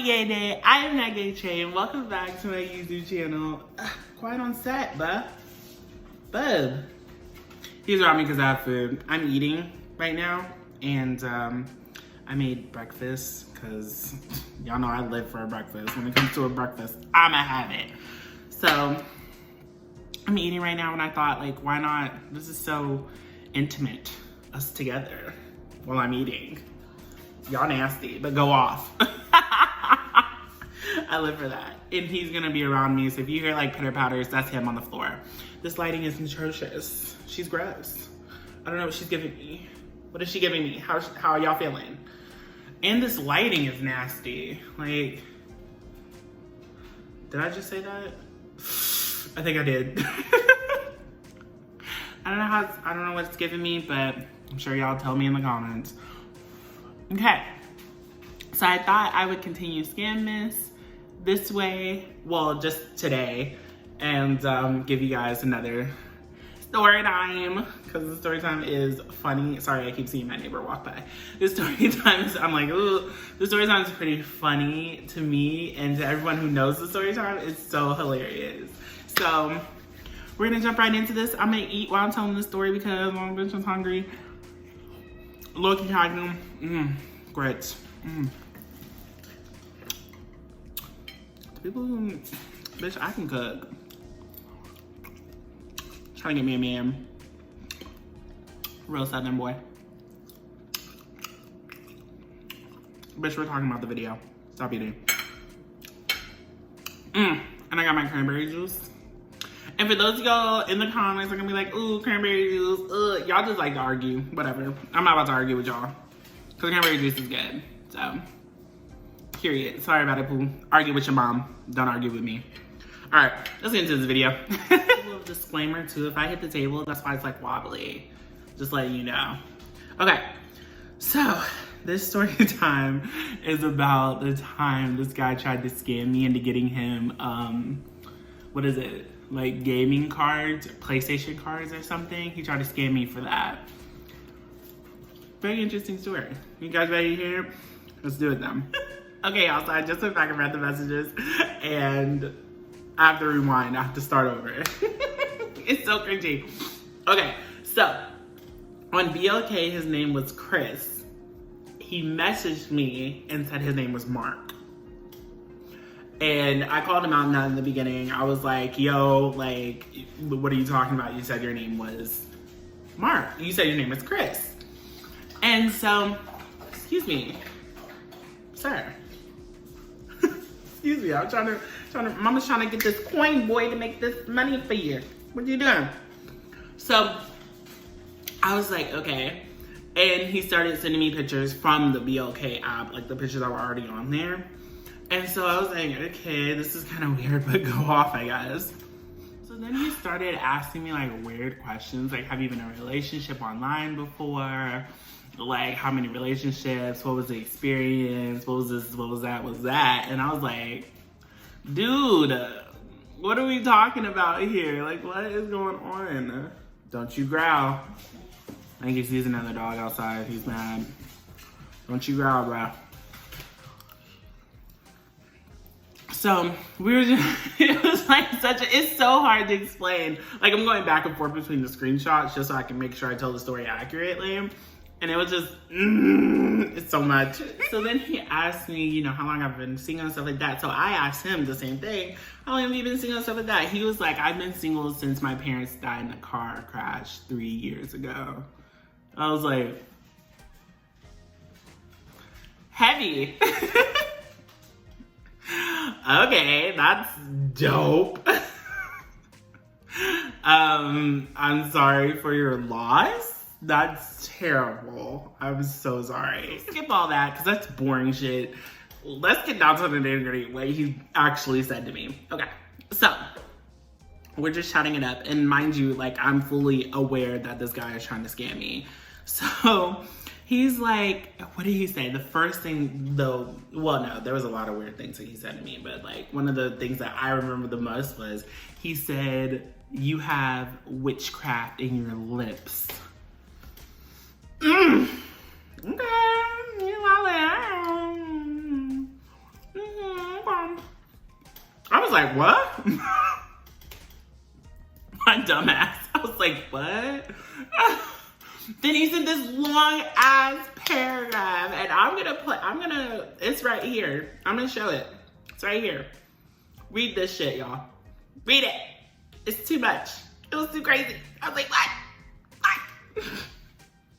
gay day. I am not gay chain. Welcome back to my YouTube channel. Quiet on set, bub. He's around me because I have food. I'm eating right now, and I made breakfast because y'all know I live for a breakfast. When it comes to a breakfast, I'ma have it. So I'm eating right now, and I thought, like, why not? This is so intimate, us together while I'm eating. Y'all nasty, but go off. I live for that. And he's gonna be around me, so if you hear like pitter patters, that's him on the floor. This lighting is atrocious. She's gross. I don't know what she's giving me. What is she giving me? How are y'all feeling? And this lighting is nasty. Like, did I just say that? I think I did. I don't know what it's giving me, but I'm sure y'all tell me in the comments. Okay, so I thought I would continue Scammas this way, well, just today, and give you guys another story time, because the story time is funny. Sorry, I keep seeing my neighbor walk by. The story time is, I'm like, ooh, the story time is pretty funny to me, and to everyone who knows the story time, it's so hilarious. So we're gonna jump right into this. I'm gonna eat while I'm telling this story because I'm bitch, I'm hungry. Looking at grits. People, bitch, I can cook. Trying to get me a man. Real Southern boy. Bitch, we're talking about the video. Stop eating. And I got my cranberry juice. And for those of y'all in the comments are gonna be like, ooh, cranberry juice, y'all just like to argue, whatever. I'm not about to argue with y'all, because cranberry juice is good, so, period. Sorry about it, Pooh. Argue with your mom, don't argue with me. All right, let's get into this video. A little disclaimer too, if I hit the table, that's why it's like wobbly. Just letting you know. Okay, so this story time is about the time this guy tried to scam me into getting him, what is it? Like gaming cards, PlayStation cards or something. He tried to scam me for that. Very interesting story. You guys ready to hear it? Let's do it then. Okay, y'all, so I just went back and read the messages and I have to rewind. I have to start over. It's so cringy. Okay, so on BLK, his name was Chris. He messaged me and said his name was Mark. And I called him out now in the beginning. I was like, yo, like, what are you talking about? You said your name was Mark. You said your name was Chris. And so, excuse me, sir. Excuse me, I'm trying to, mama's trying to get this coin boy to make this money for you. What are you doing? So, I was like, okay. And he started sending me pictures from the BLK app, like the pictures that were already on there. And so I was like, okay, this is kind of weird, but go off, I guess. So then he started asking me like weird questions, like, have you been in a relationship online before? Like, how many relationships? What was the experience? What was this? What was that? What's that? And I was like, dude, what are we talking about here? Like, what is going on? Don't you growl. I think he sees another dog outside. He's mad. Don't you growl, bro. So we were just, it was like it's so hard to explain. Like, I'm going back and forth between the screenshots just so I can make sure I tell the story accurately. And it was just, it's so much. So then he asked me, you know, how long I've been single and stuff like that. So I asked him the same thing. How long have you been single and stuff like that? He was like, I've been single since my parents died in a car crash 3 years ago. I was like, heavy. Okay, that's dope. I'm sorry for your loss. That's terrible. I'm so sorry. Skip all that, because that's boring shit. Let's get down to the nitty-gritty, what he actually said to me. Okay, so we're just chatting it up. And mind you, like, I'm fully aware that this guy is trying to scam me. So he's like, what did he say? The first thing though, well, no, there was a lot of weird things that he said to me, but like one of the things that I remember the most was he said, you have witchcraft in your lips. Okay, you know that. Then he sent this long ass paragraph, and it's right here. I'm gonna show it. It's right here. Read this shit, y'all. Read it. It's too much. It was too crazy. I was like, what?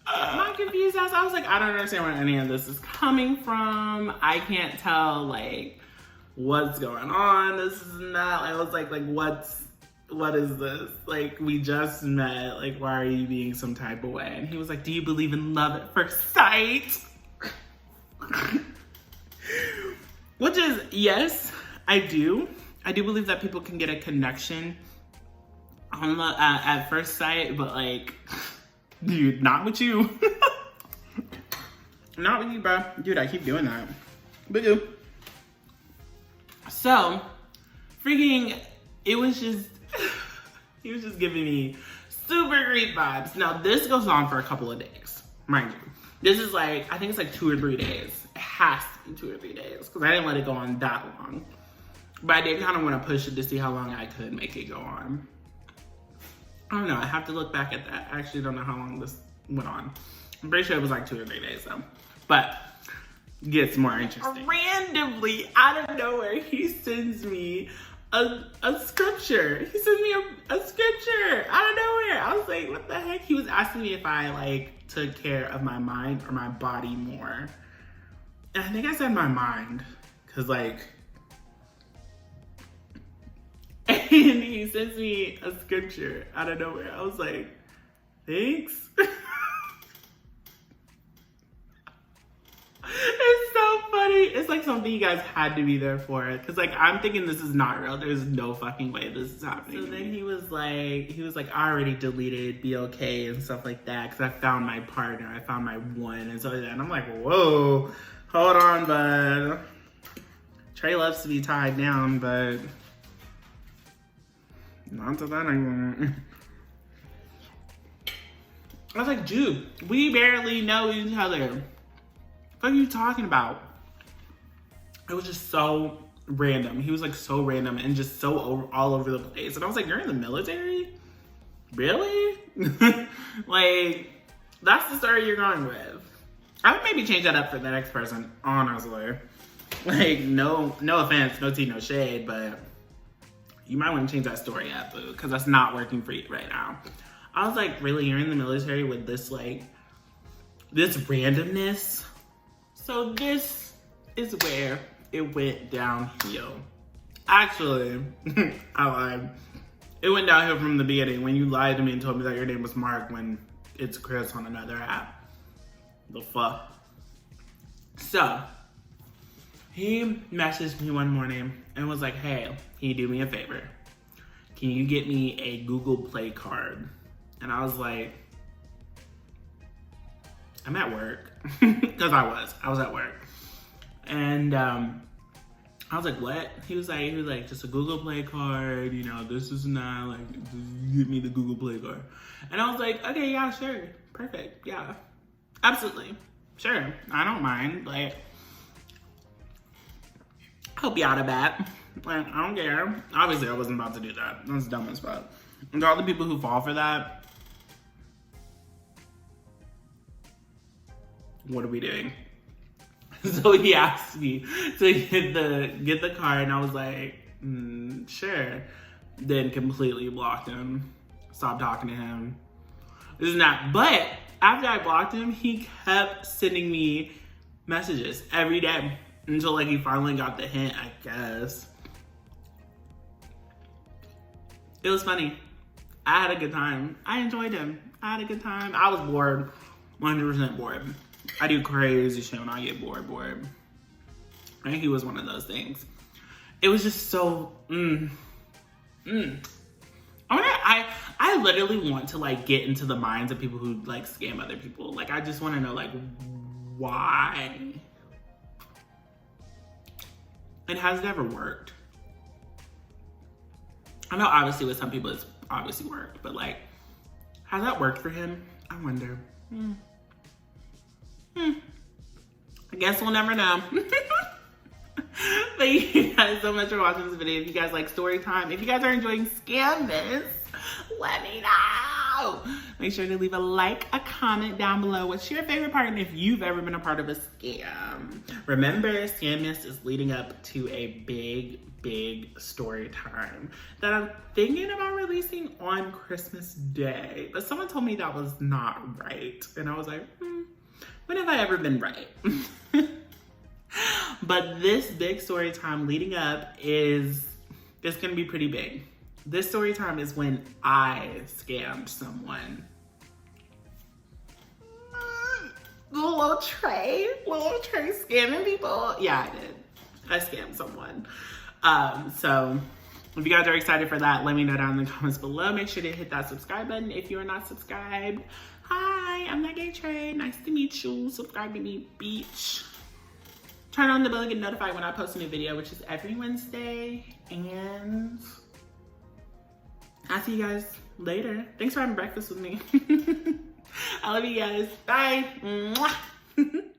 My confused ass. I was like, I don't understand where any of this is coming from. I can't tell, like, what's going on. This is not, I was like, what is this? Like, we just met. Like, why are you being some type of way? And he was like, do you believe in love at first sight? Which is, yes, I do. I do believe that people can get a connection on the, at first sight, but like, dude, not with you. Not with you, bro. Dude, I keep doing that. But you. So, freaking, it was just, he was just giving me super great vibes. Now, this goes on for a couple of days, mind you. This is like, I think it's like 2 or 3 days. It has to be 2 or 3 days, because I didn't let it go on that long. But I did kind of want to push it to see how long I could make it go on. I don't know, I have to look back at that. I actually don't know how long this went on. I'm pretty sure it was like 2 or 3 days though. But it gets more interesting. Randomly, out of nowhere, he sends me a scripture. He sends me a scripture out of nowhere. I was like, what the heck? He was asking me if I like took care of my mind or my body more. And I think I said my mind, cause like, and he sends me a scripture out of nowhere. I was like, thanks. It's so funny. It's like something you guys had to be there for. Cause like, I'm thinking this is not real. There's no fucking way this is happening. So then he was like, I already deleted Be Okay and stuff like that. Cause I found my partner. I found my one and stuff like that. And I'm like, whoa, hold on, bud. Trey loves to be tied down, but not to that anymore. I was like, dude, we barely know each other. What are you talking about? It was just so random. He was like so random and just so all over the place. And I was like, you're in the military? Really? Like, that's the story you're going with. I would maybe change that up for the next person, honestly. Like, no offense, no tea, no shade, but you might want to change that story up, boo, because that's not working for you right now. I was like, really, you're in the military with this, like, this randomness? So this is where it went downhill. Actually, I lied. It went downhill from the beginning when you lied to me and told me that your name was Mark when it's Chris on another app. The fuck? So, he messaged me one morning and was like, hey, can you do me a favor? Can you get me a Google Play card? And I was like, I'm at work. Because I was at work. And I was like, what? He was like, just a Google Play card, you know, this is not like, just give me the Google Play card. And I was like, okay, yeah, sure. Perfect. Yeah. Absolutely. Sure. I don't mind. Like, help you out of that. Like, I don't care. Obviously, I wasn't about to do that. That's dumb as fuck. And to all the people who fall for that, what are we doing? So he asked me to get the card, and I was like, sure. Then completely blocked him. Stopped talking to him. This is not. But after I blocked him, he kept sending me messages every day until like he finally got the hint, I guess. It was funny. I had a good time. I enjoyed him. I had a good time. I was bored. 100% bored. I do crazy shit when I get bored. I think he was one of those things. It was just so, I literally want to like get into the minds of people who like scam other people. Like, I just want to know like, why? And has it ever worked? I know obviously with some people it's obviously worked, but like, has that worked for him? I wonder. I guess we'll never know. Thank you guys so much for watching this video. If you guys like story time, if you guys are enjoying Scammas, let me know. Make sure to leave a like, a comment down below. What's your favorite part and if you've ever been a part of a scam? Remember, Scammas is leading up to a big story time that I'm thinking about releasing on Christmas Day. But someone told me that was not right. And I was like, when have I ever been right? But this big story time leading up it's gonna be pretty big. This story time is when I scammed someone. Little Trey scamming people. Yeah, I did. I scammed someone. So if you guys are excited for that, let me know down in the comments below. Make sure to hit that subscribe button if you are not subscribed. Hi, I'm that gay Trey. Nice to meet you. Subscribe to me, beach. Turn on the bell and get notified when I post a new video, which is every Wednesday. And I'll see you guys later. Thanks for having breakfast with me. I love you guys. Bye. Mwah.